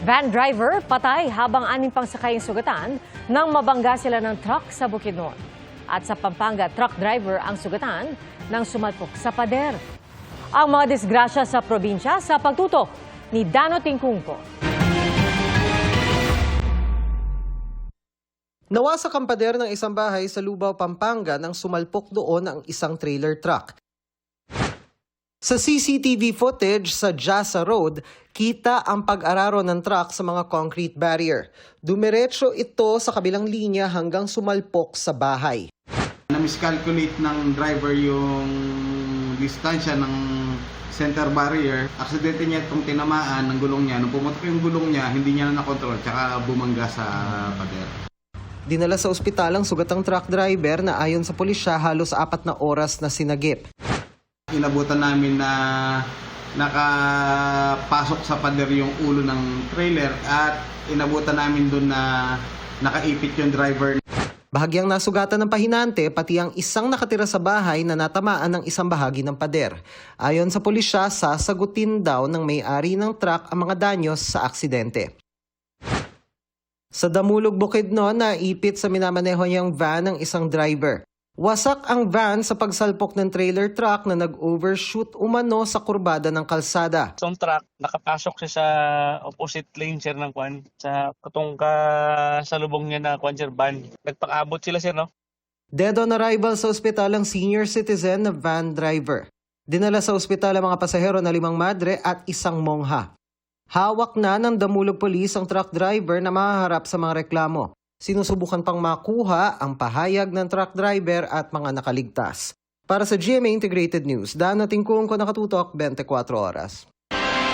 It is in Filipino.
Van driver patay habang 6 pang sakaying sugatan nang mabangga sila ng truck sa Bukidnon. At sa Pampanga, truck driver ang sugatan nang sumalpok sa pader. Ang mga disgrasya sa probinsya sa pagtutok ni Dano Tingkungko. Nawasak ang pader ng isang bahay sa Lubao, Pampanga nang sumalpok doon ang isang trailer truck. Sa CCTV footage sa Jasa Road, kita ang pag-araro ng truck sa mga concrete barrier. Dumiretso ito sa kabilang linya hanggang sumalpok sa bahay. Na-miscalculate ng driver yung distansya ng center barrier. Aksidente niya itong tinamaan ng gulong niya. Nung pumutok yung gulong niya, hindi niya na nakontrol, tsaka bumangga sa pader. Dinala sa ospital ang sugatang truck driver na ayon sa pulisya halos 4 na oras na sinagip. Inabutan namin na nakapasok sa pader yung ulo ng trailer at inabutan namin doon na nakaipit yung driver. Bahagyang nasugatan ng pahinante pati ang isang nakatira sa bahay na natamaan ng isang bahagi ng pader. Ayon sa pulisya, sasagutin daw ng may-ari ng truck ang mga danyos sa aksidente. Sa Damulog, Bukidnon, naipit sa minamaneho niyang van ng isang driver. Wasak ang van sa pagsalpok ng trailer truck na nag-overshoot umano sa kurbada ng kalsada. Itong truck, nakapasok siya sa opposite lane, sir, ng kwan. Sa katong sa lubong niya na kwan, sir, van. Nagpang-abot sila, sir, no? Dead on arrival sa ospital ang senior citizen na van driver. Dinala sa ospital ang mga pasahero na 5 madre at 1 mongha. Hawak na ng Damulog Police ang truck driver na mahaharap sa mga reklamo. Sinusubukan pang makuha ang pahayag ng truck driver at mga nakaligtas. Para sa GMA Integrated News, Dano Tingkungko, nakatutok 24 oras.